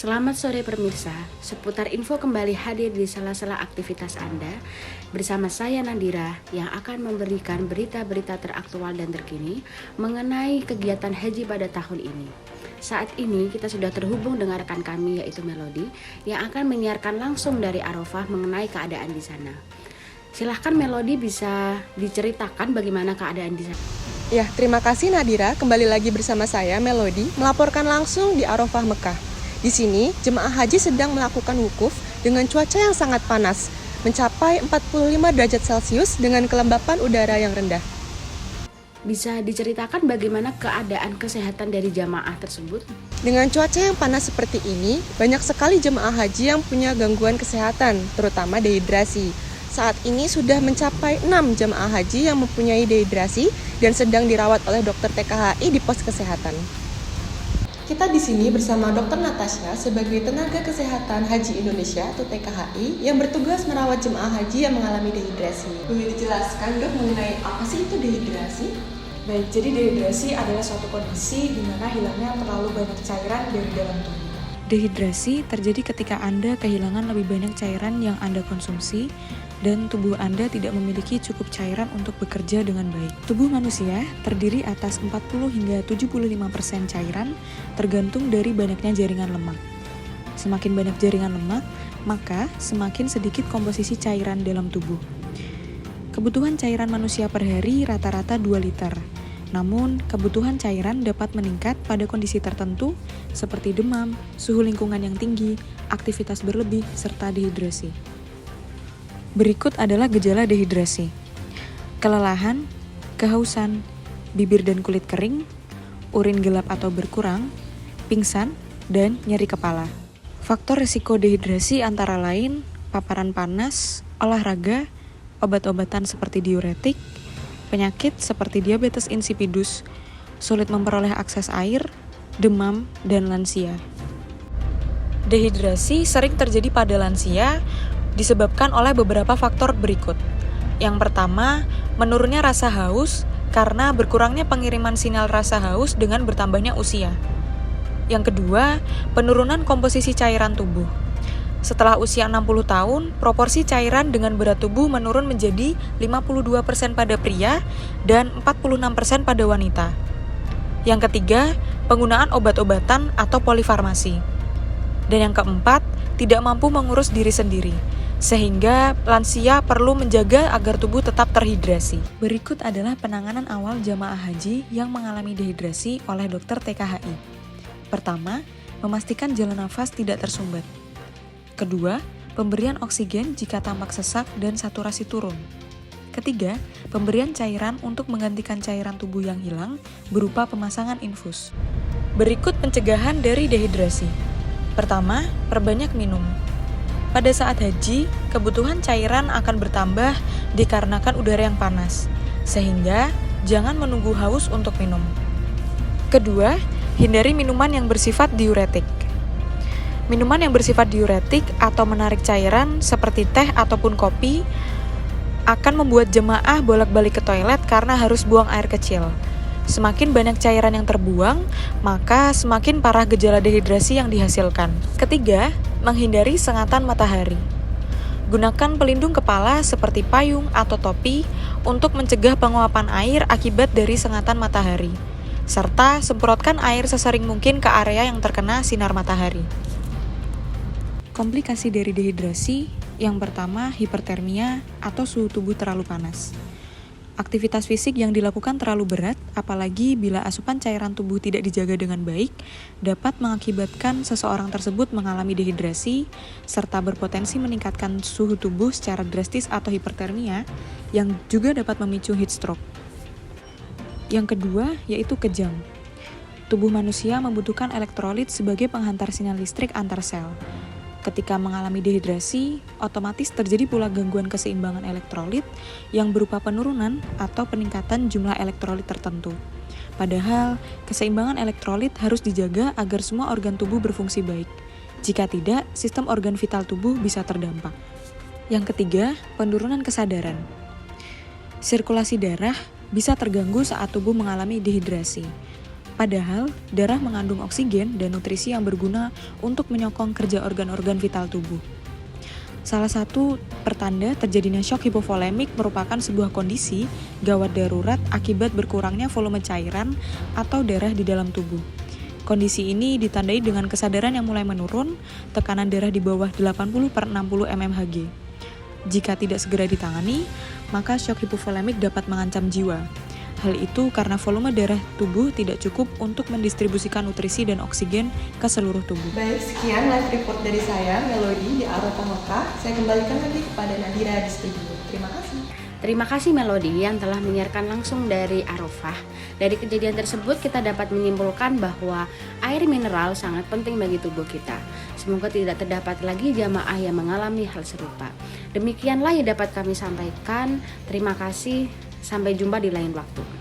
Selamat sore pemirsa, seputar info kembali hadir di sela-sela aktivitas Anda bersama saya Nadira yang akan memberikan berita-berita teraktual dan terkini mengenai kegiatan haji pada tahun ini. Saat ini kita sudah terhubung dengan rekan kami yaitu Melody yang akan menyiarkan langsung dari Arafah mengenai keadaan di sana. Silahkan Melody bisa diceritakan bagaimana keadaan di sana. Ya, terima kasih Nadira. Kembali lagi bersama saya Melody melaporkan langsung di Arafah Mekah. Di sini, jemaah haji sedang melakukan wukuf dengan cuaca yang sangat panas, mencapai 45 derajat Celcius dengan kelembapan udara yang rendah. Bisa diceritakan bagaimana keadaan kesehatan dari jamaah tersebut? Dengan cuaca yang panas seperti ini, banyak sekali jemaah haji yang punya gangguan kesehatan, terutama dehidrasi. Saat ini sudah mencapai 6 jemaah haji yang mempunyai dehidrasi dan sedang dirawat oleh dokter TKHI di pos kesehatan. Kita di sini bersama Dr. Natasha sebagai tenaga kesehatan Haji Indonesia atau TKHI yang bertugas merawat jemaah haji yang mengalami dehidrasi. Boleh dijelaskan dok mengenai apa sih itu dehidrasi? Baik, jadi dehidrasi adalah suatu kondisi di mana hilangnya terlalu banyak cairan dari dalam tubuh. Dehidrasi terjadi ketika Anda kehilangan lebih banyak cairan yang Anda konsumsi dan tubuh Anda tidak memiliki cukup cairan untuk bekerja dengan baik. Tubuh manusia terdiri atas 40 hingga 75% cairan tergantung dari banyaknya jaringan lemak. Semakin banyak jaringan lemak, maka semakin sedikit komposisi cairan dalam tubuh. Kebutuhan cairan manusia per hari rata-rata 2 liter. Namun, kebutuhan cairan dapat meningkat pada kondisi tertentu seperti demam, suhu lingkungan yang tinggi, aktivitas berlebih, serta dehidrasi. Berikut adalah gejala dehidrasi. Kelelahan, kehausan, bibir dan kulit kering, urin gelap atau berkurang, pingsan, dan nyeri kepala. Faktor risiko dehidrasi antara lain paparan panas, olahraga, obat-obatan seperti diuretik, penyakit seperti diabetes insipidus, sulit memperoleh akses air, demam, dan lansia. Dehidrasi sering terjadi pada lansia disebabkan oleh beberapa faktor berikut. Yang pertama, menurunnya rasa haus karena berkurangnya pengiriman sinyal rasa haus dengan bertambahnya usia. Yang kedua, penurunan komposisi cairan tubuh. Setelah usia 60 tahun, proporsi cairan dengan berat tubuh menurun menjadi 52% pada pria dan 46% pada wanita. Yang ketiga, penggunaan obat-obatan atau polifarmasi. Dan yang keempat, tidak mampu mengurus diri sendiri, sehingga lansia perlu menjaga agar tubuh tetap terhidrasi. Berikut adalah penanganan awal jamaah haji yang mengalami dehidrasi oleh dokter TKHI. Pertama, memastikan jalan nafas tidak tersumbat. Kedua, pemberian oksigen jika tampak sesak dan saturasi turun. Ketiga, pemberian cairan untuk menggantikan cairan tubuh yang hilang berupa pemasangan infus. Berikut pencegahan dari dehidrasi. Pertama, perbanyak minum. Pada saat haji, kebutuhan cairan akan bertambah dikarenakan udara yang panas, sehingga jangan menunggu haus untuk minum. Kedua, hindari minuman yang bersifat diuretik. Minuman yang bersifat diuretik atau menarik cairan seperti teh ataupun kopi akan membuat jemaah bolak-balik ke toilet karena harus buang air kecil. Semakin banyak cairan yang terbuang, maka semakin parah gejala dehidrasi yang dihasilkan. Ketiga, menghindari sengatan matahari. Gunakan pelindung kepala seperti payung atau topi untuk mencegah penguapan air akibat dari sengatan matahari, serta semprotkan air sesering mungkin ke area yang terkena sinar matahari. Komplikasi dari dehidrasi, yang pertama hipertermia atau suhu tubuh terlalu panas. Aktivitas fisik yang dilakukan terlalu berat, apalagi bila asupan cairan tubuh tidak dijaga dengan baik, dapat mengakibatkan seseorang tersebut mengalami dehidrasi, serta berpotensi meningkatkan suhu tubuh secara drastis atau hipertermia, yang juga dapat memicu heat stroke. Yang kedua, yaitu kejang. Tubuh manusia membutuhkan elektrolit sebagai penghantar sinyal listrik antar sel. Ketika mengalami dehidrasi, otomatis terjadi pula gangguan keseimbangan elektrolit yang berupa penurunan atau peningkatan jumlah elektrolit tertentu. Padahal, keseimbangan elektrolit harus dijaga agar semua organ tubuh berfungsi baik. Jika tidak, sistem organ vital tubuh bisa terdampak. Yang ketiga, penurunan kesadaran. Sirkulasi darah bisa terganggu saat tubuh mengalami dehidrasi. Padahal, darah mengandung oksigen dan nutrisi yang berguna untuk menyokong kerja organ-organ vital tubuh. Salah satu pertanda terjadinya shock hipovolemik merupakan sebuah kondisi gawat darurat akibat berkurangnya volume cairan atau darah di dalam tubuh. Kondisi ini ditandai dengan kesadaran yang mulai menurun, tekanan darah di bawah 80/60 mmHg. Jika tidak segera ditangani, maka shock hipovolemik dapat mengancam jiwa. Hal itu karena volume darah tubuh tidak cukup untuk mendistribusikan nutrisi dan oksigen ke seluruh tubuh. Baik, sekian live report dari saya, Melody di Arafah Mekah. Saya kembalikan lagi kepada Nadira di studio. Terima kasih. Terima kasih Melody yang telah menyiarkan langsung dari Arafah. Dari kejadian tersebut kita dapat menyimpulkan bahwa air mineral sangat penting bagi tubuh kita. Semoga tidak terdapat lagi jamaah yang mengalami hal serupa. Demikianlah yang dapat kami sampaikan. Terima kasih. Sampai jumpa di lain waktu.